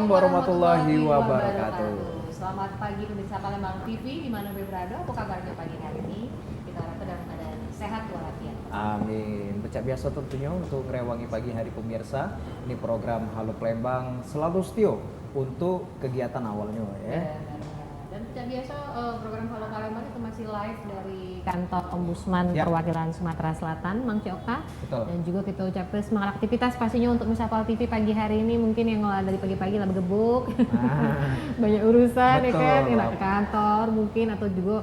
warahmatullahi wabarakatuh. Selamat pagi pemirsa Palembang TV di mana berada. Apa kabarnya pagi hari ini? Kita harapkan dalam keadaan sehat walafiat. Amin. Becak biasa tentunya untuk merewangi pagi hari pemirsa. Ini program Halo Palembang selalu setia untuk kegiatan awalnya ya. Dan seperti biasa program Halo Palembang itu masih live dari kantor Ombudsman Perwakilan Sumatera Selatan, Mang Cioka. Betul. Dan juga kita ucapkan semangat aktivitas pastinya untuk Misapal TV pagi hari ini. Mungkin yang dari pagi-pagi lah bergebuk, banyak urusan ya kan, enak ke kantor mungkin atau juga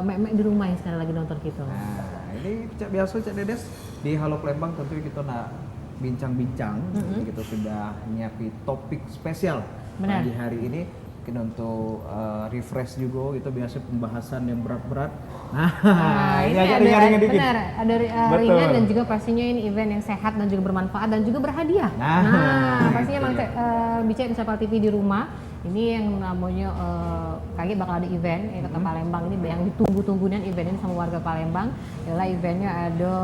mek-mek di rumah yang sekarang lagi nonton kita. Nah, ini Cak biasa Cak Dedes di Halo Palembang tentunya kita nak bincang-bincang. Kita sudah nyiapin topik spesial pagi hari ini. Mungkin untuk refresh juga itu biasa pembahasan yang berat-berat. Ini agak ringan dikit. Benar, ada ringan dan juga pastinya ini event yang sehat dan juga bermanfaat dan juga berhadiah. Pastinya bicara Misapal TV di rumah. Ini yang namanya kaget bakal ada event Kota Palembang ini yang ditunggu-tunggunya event ini sama warga Palembang. Adalah eventnya ada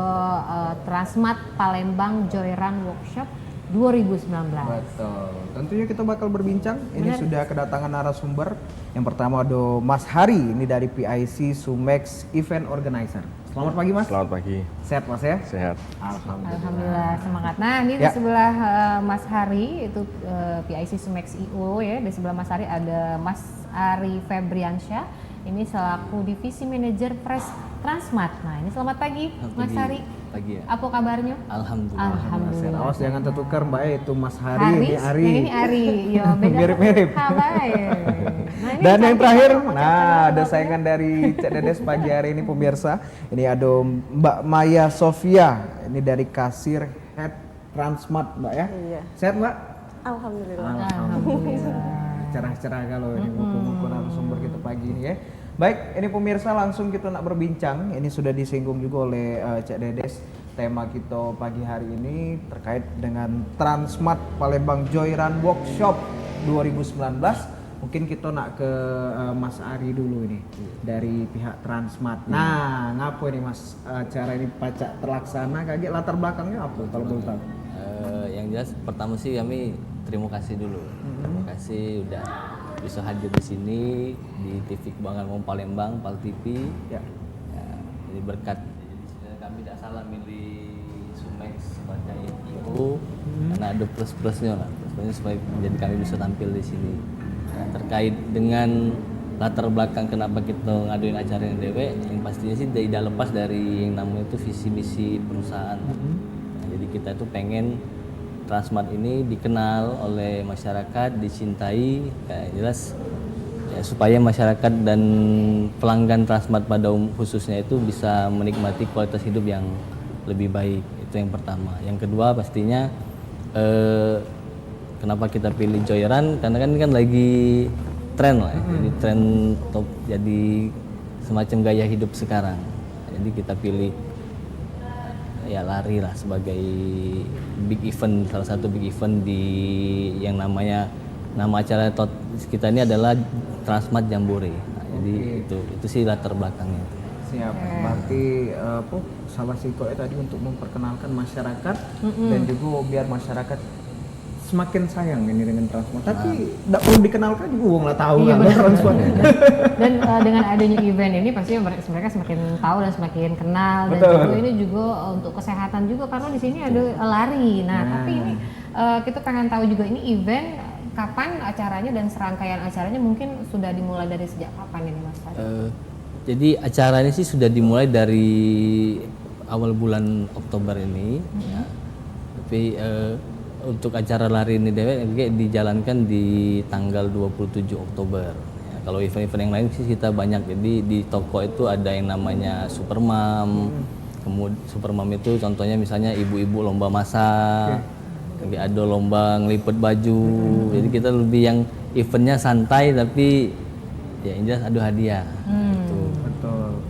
Transmart Palembang Joy Run Workshop 2019. Betul. Tentunya kita bakal berbincang. Ini sudah kedatangan narasumber. Yang pertama ada Mas Hari, ini dari PIC Sumex Event Organizer. Selamat pagi Mas. Selamat pagi. Sehat Mas ya? Sehat. Alhamdulillah semangat. Nah ini di sebelah Mas Hari itu PIC Sumex IO ya. Di sebelah Mas Hari ada Mas Ari Febriansyah. Ini selaku Divisi Manajer Fresh Transmart. Nah ini selamat pagi Mas Hari. Pagi ya. Apa kabarnya? Alhamdulillah. Awas jangan tertukar Mbak, itu Mas Hari, ini Ari. Ini Ari. Yo, beda mirip-mirip. Nah, dan yang terakhir, ada saingan dari Cak Dedes pagi hari ini pemirsa. Ini ada Mbak Maya Sofia. Ini dari kasir Head Transmart Mbak ya. Iya. Sehat Mbak? Alhamdulillah. Cerah-cerah kalau ini buku-buku narasumber kita pagi ini ya. Baik, ini pemirsa langsung kita nak berbincang. Ini sudah disinggung juga oleh Cak Dedes. Tema kita pagi hari ini terkait dengan Transmart Palembang Joy Run Workshop 2019. Mungkin kita nak ke Mas Ari dulu ini dari pihak Transmart. Nah, ngapa ini Mas acara ini pacak terlaksana? Kaget latar belakangnya apa kalau boleh tahu? Yang jelas pertama sih kami terima kasih dulu. Terima kasih udah bisa hadir di sini di TV Kebanggaan Palembang, Pal TV. Ya, ini berkat kami tidak salah milih Sumex sebagai IO karena ada plus-plusnya lah. Plus-plusnya supaya menjadi kami bisa tampil di sini. Nah, terkait dengan latar belakang kenapa kita ngaduin acara yang dewe, yang pastinya sih tidak lepas dari yang namanya itu visi misi perusahaan. Nah, jadi kita tuh pengen Transmart ini dikenal oleh masyarakat, dicintai, jelas ya, supaya masyarakat dan pelanggan Transmart pada khususnya itu bisa menikmati kualitas hidup yang lebih baik. Itu yang pertama. Yang kedua pastinya kenapa kita pilih Joy Run, karena kan ini kan lagi tren lah, jadi tren top, jadi semacam gaya hidup sekarang. Jadi kita pilih ya lari lah sebagai big event, salah satu big event di yang nama acara kita ini adalah Transmart Jambore. Nah, jadi itu sih latar belakangnya. Siap. Berarti salah satu tadi untuk memperkenalkan masyarakat dan juga biar masyarakat semakin sayang ini dengan Transmart. Tapi tidak perlu dikenalkan juga uang lah tahu kan Transmart. Dan dengan adanya event ini pasti mereka semakin tahu dan semakin kenal. Dan juga ini juga untuk kesehatan juga karena di sini ada lari. Nah tapi ini kita pengen tahu juga ini event kapan acaranya dan serangkaian acaranya mungkin sudah dimulai dari sejak kapan ini Mas Fadi? Jadi acara ini sih sudah dimulai dari awal bulan Oktober ini. Ya. Tapi untuk acara lari ini dijalankan di tanggal 27 Oktober. Ya, kalau event-event yang lain sih kita banyak. Jadi di toko itu ada yang namanya Supermam. Kemudian Supermam itu contohnya misalnya ibu-ibu lomba masak. Ada lomba ngelipet baju. Jadi kita lebih yang eventnya santai tapi ya ini jelas ada hadiah. Betul.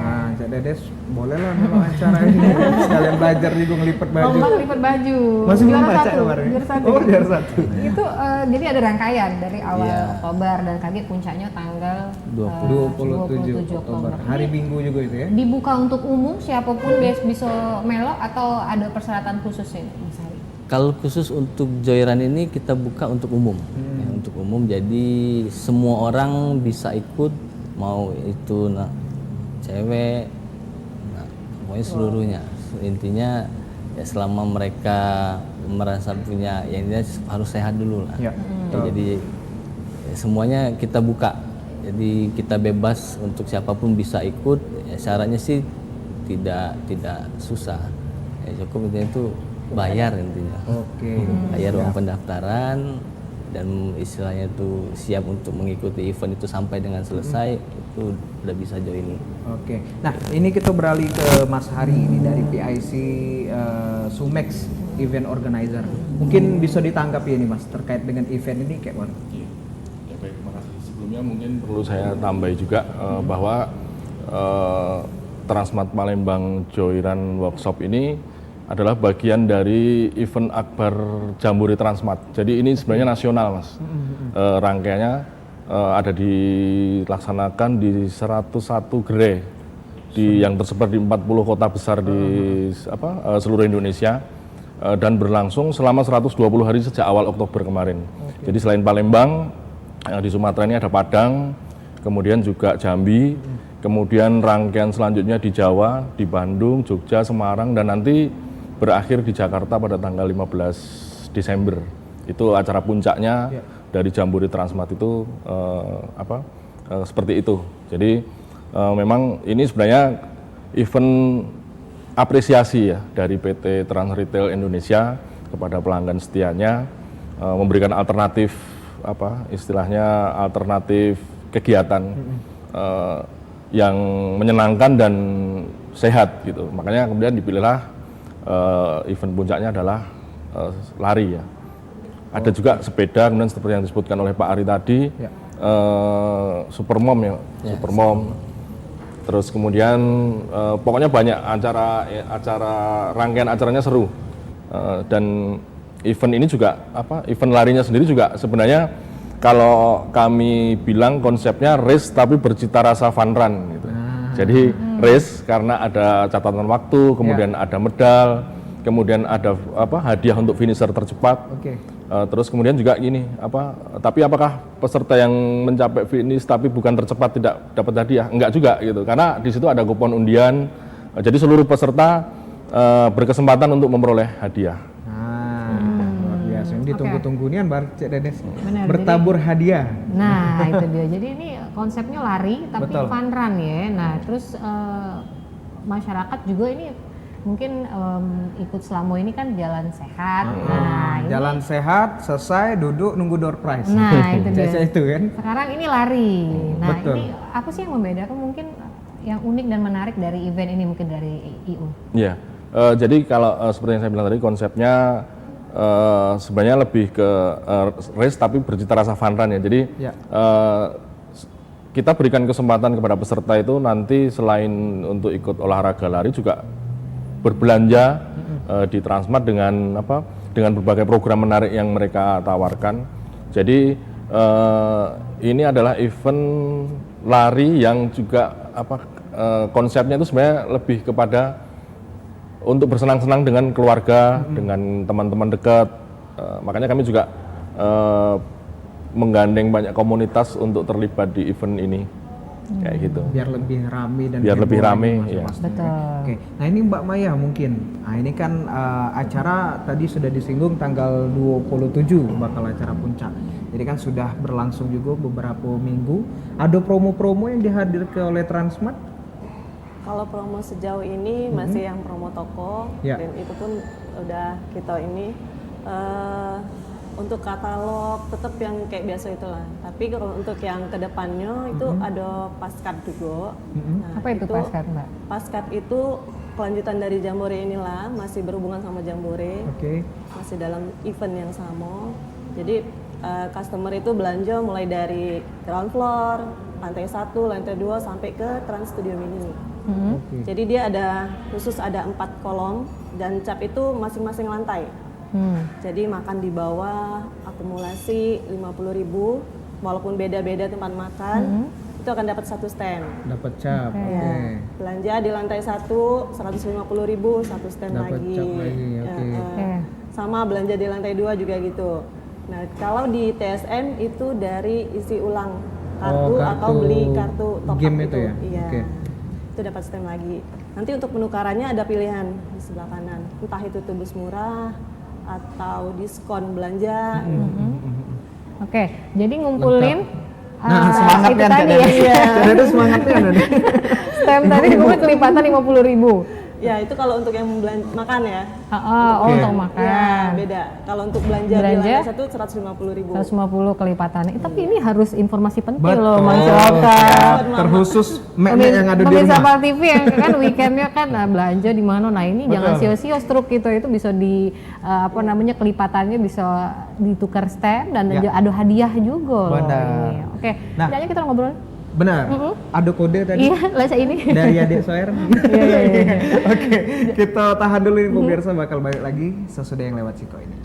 Nah, Cak Dedes boleh lah kalau acara ini sekalian belajar juga ngelipet baju. Lomba ngelipet baju. Masih belum juara baca satu. kemarin. Juara satu. Oh, juara satu. Itu jadi ada rangkaian dari awal Oktober dan kaget puncaknya tanggal 27 Oktober. Hari Minggu juga itu ya. Dibuka untuk umum siapapun bisa melo atau ada persyaratan khususnya Mas Hari? Kalau khusus untuk Joyrun ini kita buka untuk umum, ya, untuk umum. Jadi semua orang bisa ikut, mau itu cewek, pokoknya seluruhnya. Intinya ya selama mereka merasa punya, ya intinya harus sehat dulu lah. Ya, jadi ya, semuanya kita buka. Jadi kita bebas untuk siapapun bisa ikut. Ya, syaratnya sih tidak susah. Ya, cukup intinya itu bayar intinya. Bayar uang pendaftaran dan istilahnya itu siap untuk mengikuti event itu sampai dengan selesai, itu udah bisa join. Nah, ini kita beralih ke Mas Hari ini dari PIC Sumex Event Organizer. Mungkin bisa ditanggapi ini Mas terkait dengan event ini kayak mana? Ya baik, terima kasih. Sebelumnya mungkin perlu saya tambahi juga bahwa Transmart Palembang Joyrun Workshop ini adalah bagian dari event akbar Jambore Transmart. Jadi ini sebenarnya nasional, Mas. Rangkaiannya ada dilaksanakan di 101 gerai yang tersebar di 40 kota besar di seluruh Indonesia dan berlangsung selama 120 hari sejak awal Oktober kemarin. Jadi selain Palembang, di Sumatera ini ada Padang, kemudian juga Jambi, kemudian rangkaian selanjutnya di Jawa, di Bandung, Jogja, Semarang, dan nanti berakhir di Jakarta pada tanggal 15 Desember. Itu acara puncaknya dari Jambore Transmart itu seperti itu. Jadi memang ini sebenarnya event apresiasi ya dari PT Trans Retail Indonesia kepada pelanggan setianya, memberikan alternatif istilahnya alternatif kegiatan yang menyenangkan dan sehat gitu. Makanya kemudian dipilihlah event puncaknya adalah lari ya. Ada juga sepeda, kemudian seperti yang disebutkan oleh Pak Ari tadi, Supermom ya, Supermom. Terus kemudian pokoknya banyak rangkaian acaranya seru. Dan event ini juga event larinya sendiri juga sebenarnya kalau kami bilang konsepnya race tapi bercita rasa fun run gitu. Jadi race karena ada catatan waktu, kemudian ada medal, kemudian ada hadiah untuk finisher tercepat. Terus kemudian juga gini, tapi apakah peserta yang mencapai finish tapi bukan tercepat tidak dapat hadiah? Enggak juga gitu, karena di situ ada kupon undian. Jadi seluruh peserta berkesempatan untuk memperoleh hadiah. Luar biasa. Ini ditunggu-tunggu nih Bar Cek Dedes. Bertabur hadiah. Nah, itu dia. Jadi ini konsepnya lari tapi fun run ya. Nah, terus masyarakat juga ini mungkin ikut selama ini kan jalan sehat. Nah, jalan sehat, selesai duduk nunggu door prize. Nah, itu dia. Itu kan. Sekarang ini lari. Nah, ini apa sih yang membedakan mungkin yang unik dan menarik dari event ini mungkin dari IU? Iya. Jadi kalau seperti yang saya bilang tadi konsepnya sebenarnya lebih ke race tapi bercita rasa fun run ya. Jadi kita berikan kesempatan kepada peserta itu nanti selain untuk ikut olahraga lari juga berbelanja di Transmart dengan berbagai program menarik yang mereka tawarkan. Jadi ini adalah event lari yang juga konsepnya itu sebenarnya lebih kepada untuk bersenang-senang dengan keluarga, dengan teman-teman dekat. Makanya kami juga menggandeng banyak komunitas untuk terlibat di event ini. Kayak gitu. Biar lebih ramai dan biar lebih ramai, ya. Betul. Nah ini Mbak Maya mungkin. Nah ini kan acara tadi sudah disinggung tanggal 27 bakal acara puncak. Jadi kan sudah berlangsung juga beberapa minggu. Ada promo-promo yang dihadirkan oleh Transmart? Kalau promo sejauh ini masih yang promo toko dan itu pun udah kita ini untuk katalog tetap yang kayak biasa itulah. Tapi kalau untuk yang kedepannya itu ada pascard juga. Nah, apa itu pascard, Mbak? Pascard itu kelanjutan dari Jambore inilah, masih berhubungan sama Jambore. Masih dalam event yang sama. Jadi customer itu belanja mulai dari ground floor, lantai 1, lantai 2 sampai ke Trans Studio Mini. Jadi dia ada khusus ada 4 kolom dan cap itu masing-masing lantai. Jadi makan di bawah, akumulasi 50.000, walaupun beda-beda tempat makan, itu akan dapat 1 stand. Dapat cap. Belanja di lantai 1, 150.000, 1 stand dapat lagi. Cap lagi. sama belanja di lantai 2 juga gitu. Nah, kalau di TSM itu dari isi ulang kartu, atau beli kartu top up game itu ya? Iya. Itu dapat stem lagi. Nanti untuk penukarannya ada pilihan di sebelah kanan. Entah itu tebus murah atau diskon belanja. Oke, jadi ngumpulin semangatnya itu tadi ya. Ada semangatnya ada nih. Stem tadi ngumpulin kelipatan 50.000. Ya, itu kalau untuk yang makan ya. Untuk makan. Ya, beda. Kalau untuk belanja di lantai 1 150.000. 150 kelipatannya. Tapi ini harus informasi penting loh, Betul. Mas Joko. Terkhusus yang ada di Pemirsa rumah. Pal TV yang kan weekendnya kan belanja di mana. Nah ini jangan sia-sia struk gitu, itu bisa di kelipatannya bisa ditukar stem dan ada hadiah juga. Benar. Oke, Nah, aja kita ngobrol. Benar. Ada kode tadi. Iya, lesa ini. Dari adik Soer. Iya. Oke, kita tahan dulu nih pemirsa, bakal balik lagi sesudah yang lewat Siko ini.